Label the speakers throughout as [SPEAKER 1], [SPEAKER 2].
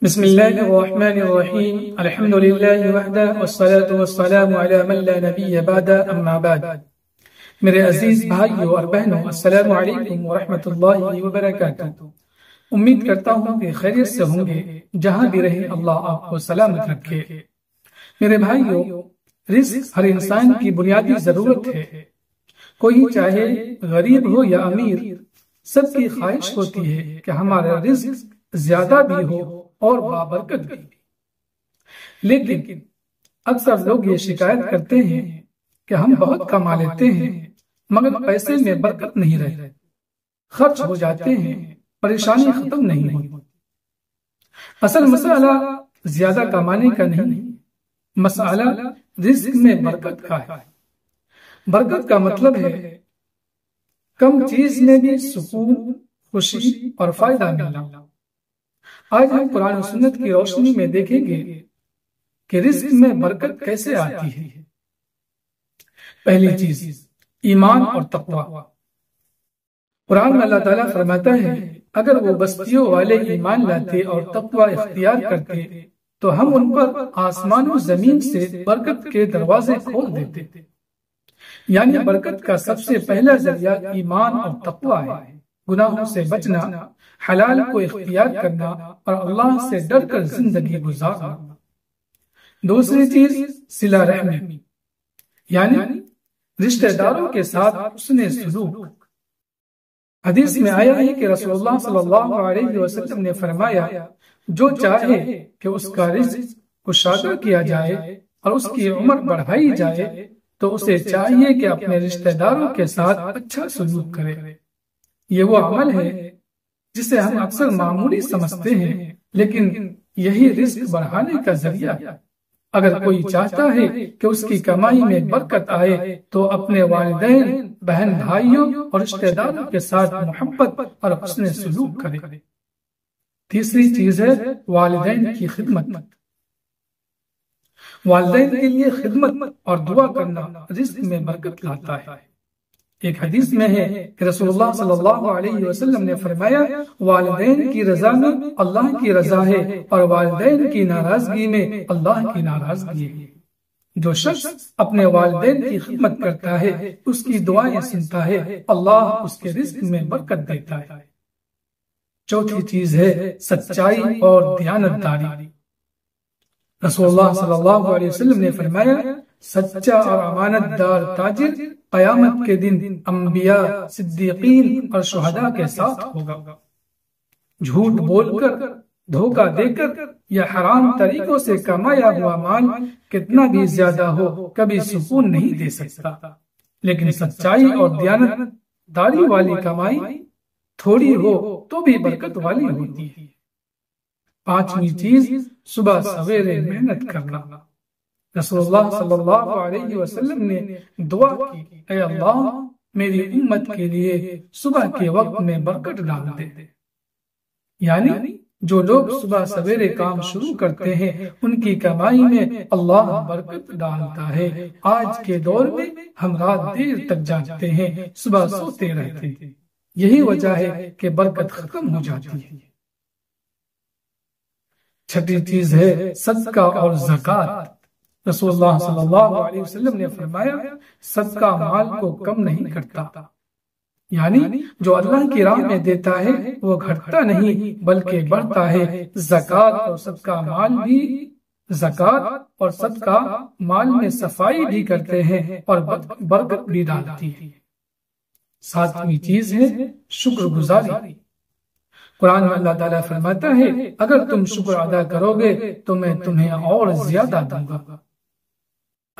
[SPEAKER 1] بسم اللہ الرحمن الرحیم الحمد للہ وحدہ والصلاة والسلام علی من لا نبی بعد اما بعد۔ میرے عزیز بھائیوں اور بہنوں، السلام علیکم ورحمۃ اللہ وبرکاتہ۔ امید کرتا ہوں کہ خیریت سے ہوں گے، جہاں بھی رہیں اللہ آپ کو سلامت رکھے۔ میرے بھائیوں، رزق ہر انسان کی بنیادی ضرورت ہے۔ کوئی چاہے غریب ہو یا امیر، سب کی خواہش ہوتی ہے کہ ہمارا رزق زیادہ بھی ہو اور بابرکت بھی۔ لیکن اکثر لوگ یہ شکایت کرتے ہیں کہ ہم بہت کما لیتے ہیں مگر پیسے میں برکت نہیں رہتی، خرچ ہو جاتے ہیں، پریشانی ختم نہیں ہوتی۔ اصل مسئلہ زیادہ کمانے کا نہیں، مسئلہ رزق میں برکت کا ہے۔ برکت کا مطلب ہے کم چیز میں بھی سکون، خوشی اور فائدہ ملنا۔ آج ہم قرآن و سنت کی روشنی میں دیکھیں گے کہ رزق میں برکت کیسے آتی ہے۔ پہلی چیز، ایمان اور تقوی۔ قرآن میں اللہ تعالیٰ فرماتا ہے، اگر وہ بستیوں والے ایمان لاتے اور تقوی اختیار کرتے تو ہم ان پر آسمان و زمین سے برکت کے دروازے کھول دیتے۔ یعنی برکت کا سب سے پہلا ذریعہ ایمان اور تقوی ہے۔ گناہوں سے بچنا، حلال کو اختیار کرنا اور اللہ سے ڈر کر زندگی گزارنا۔ دوسری چیز، صلہ رحمی، یعنی رشتہ داروں کے ساتھ حسن سلوک۔ حدیث میں آیا ہے کہ رسول اللہ صلی اللہ علیہ وسلم نے فرمایا، جو چاہے کہ اس کا رزق کشادہ کیا جائے اور اس کی عمر بڑھائی جائے تو اسے چاہیے کہ اپنے رشتہ داروں کے ساتھ اچھا سلوک کرے۔ یہ وہ عمل ہے جسے ہم اکثر معمولی سمجھتے ہیں، لیکن یہی رزق بڑھانے کا ذریعہ ہے۔ اگر کوئی چاہتا ہے کہ اس کی کمائی میں برکت آئے تو اپنے والدین، بہن بھائیوں اور رشتہ داروں کے ساتھ محبت اور حسن سلوک کرے۔ تیسری چیز ہے والدین کی خدمت۔ والدین کے لیے خدمت اور دعا کرنا رزق میں برکت لاتا ہے۔ ایک حدیث میں ہے کہ رسول اللہ صلی اللہ علیہ وسلم نے فرمایا، والدین کی رضا میں اللہ کی رضا ہے اور والدین کی ناراضگی میں اللہ کی ناراضگی ہے۔ جو شخص اپنے والدین کی خدمت کرتا ہے، اس کی دعائیں سنتا ہے، اللہ اس کے رزق میں برکت دیتا ہے۔ چوتھی چیز ہے سچائی اور دیانتداری۔ رسول اللہ صلی اللہ علیہ وسلم نے فرمایا، سچا اور امانت دار تاجر قیامت کے دن انبیاء، صدیقین اور شہداء کے ساتھ ہوگا۔ جھوٹ بول کر، دھوکہ دے کر یا حرام طریقوں سے کمایا ہوا مال کتنا بھی زیادہ ہو کبھی سکون نہیں دے سکتا، لیکن سچائی اور دیانت داری والی کمائی تھوڑی ہو تو بھی برکت والی ہوتی ہے۔ پانچویں چیز، صبح سویرے محنت کرنا۔ رسول اللہ صلی اللہ علیہ وسلم نے دعا کی، اے اللہ میری امت کے لیے صبح کے وقت میں برکت ڈال دے۔ یعنی جو لوگ صبح سویرے کام شروع کرتے ہیں ان کی کمائی میں اللہ برکت ڈالتا ہے۔ آج کے دور میں ہم رات دیر تک جاگتے ہیں، صبح سوتے رہتے ہیں، یہی وجہ ہے کہ برکت ختم ہو جاتی ہے۔ چھٹی چیز ہے صدقہ اور زکوٰۃ۔ رسول اللہ صلی اللہ علیہ وسلم نے فرمایا، صدقہ مال کو کم نہیں کرتا، یعنی جو اللہ کی راہ میں دیتا ہے وہ گھٹتا نہیں بلکہ بڑھتا ہے۔ زکوٰۃ اور صدقہ مال میں صفائی بھی کرتے ہیں اور برکت بھی ڈالتی ہے۔ ساتویں چیز ہے شکر گزاری۔ قرآن میں اللہ تعالیٰ فرماتا ہے، اگر تم شکر ادا کرو گے تو میں تمہیں اور زیادہ دوں گا۔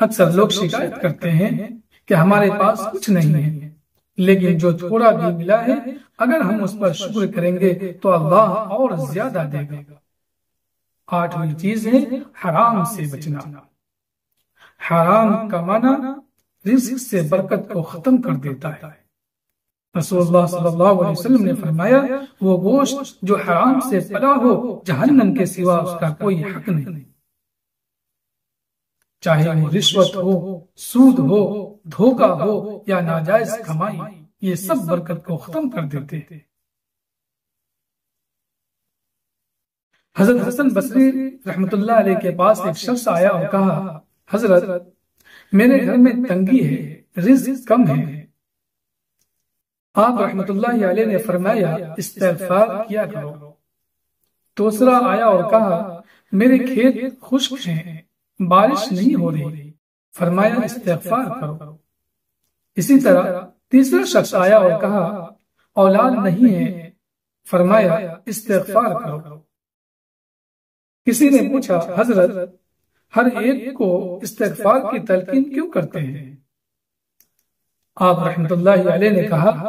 [SPEAKER 1] اکثر لوگ شکایت کرتے ہیں کہ ہمارے پاس کچھ نہیں ہے، لیکن جو تھوڑا بھی ملا ہے اگر ہم اس پر شکر کریں گے تو اللہ اور زیادہ دے گا۔ آٹھویں چیز ہے حرام سے بچنا۔ حرام کمانا رزق سے برکت کو ختم کر دیتا ہے۔ رسول اللہ صلی اللہ علیہ وسلم نے فرمایا، وہ گوشت جو حرام سے پلا ہو جہنم کے سوا اس کا کوئی حق نہیں۔ چاہے وہ رشوت ہو، سود ہو، دھوکہ ہو یا ناجائز کمائی، یہ سب برکت کو ختم کر دیتے ہیں۔ حضرت حسن بصری رحمت اللہ علیہ کے پاس ایک شخص آیا اور کہا، حضرت میرے گھر میں تنگی ہے، رزق کم ہے۔ آپ رحمت اللہ علیہ نے فرمایا، استغفار کیا کرو۔ دوسرا آیا اور کہا، میرے کھیت خشک ہیں، بارش نہیں ہو رہی، فرمایا استغفار کرو۔ اسی طرح تیسرا شخص آیا اور کہا، اولاد نہیں ہے، فرمایا استغفار کرو۔ کسی نے پوچھا، حضرت ہر ایک کو استغفار کی تلقین کیوں کرتے ہیں؟ آپ رحمت اللہ علیہ نے کہا،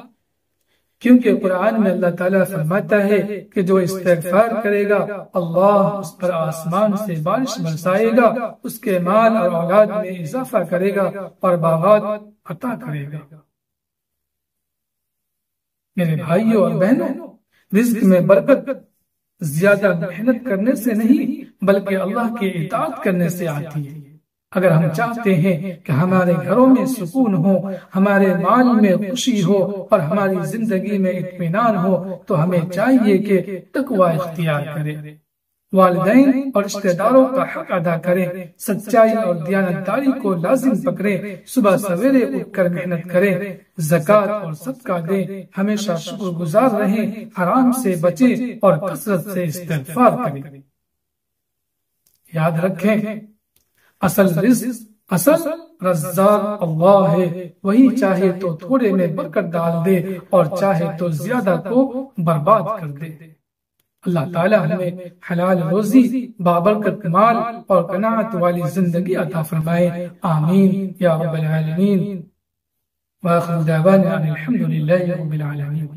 [SPEAKER 1] کیونکہ قرآن میں اللہ تعالیٰ فرماتا ہے کہ جو استغفار کرے گا اللہ اس پر آسمان سے بارش برسائے گا، اس کے مال اور اولاد میں اضافہ کرے گا اور باغات عطا کرے گا۔ میرے بھائیوں اور بہنوں، رزق میں برکت زیادہ محنت کرنے سے نہیں بلکہ اللہ کی اطاعت کرنے سے آتی ہے۔ اگر ہم چاہتے ہیں کہ ہمارے گھروں میں سکون ہو، ہمارے مال میں خوشی ہو اور ہماری زندگی میں اطمینان ہو تو ہمیں چاہیے کہ تقوی اختیار کریں، والدین اور رشتہ داروں کا حق ادا کریں، سچائی اور دیانتداری کو لازم پکڑیں، صبح سویرے اٹھ کر محنت کریں، زکوٰۃ اور صدقہ دیں، ہمیشہ شکر گزار رہیں، حرام سے بچیں اور کثرت سے استغفار کریں۔ یاد رکھیں، اصل رزاق اللہ ہے، وہی چاہے تو تھوڑے میں برکت ڈال دے اور چاہے تو زیادہ کو برباد کر دے۔ اللہ تعالیٰ ہمیں حلال روزی، بابرکت مال اور قناعت والی زندگی عطا فرمائے، آمین یا رب العالمین۔ وآخر دعوانا ان الحمد للہ رب العالمین۔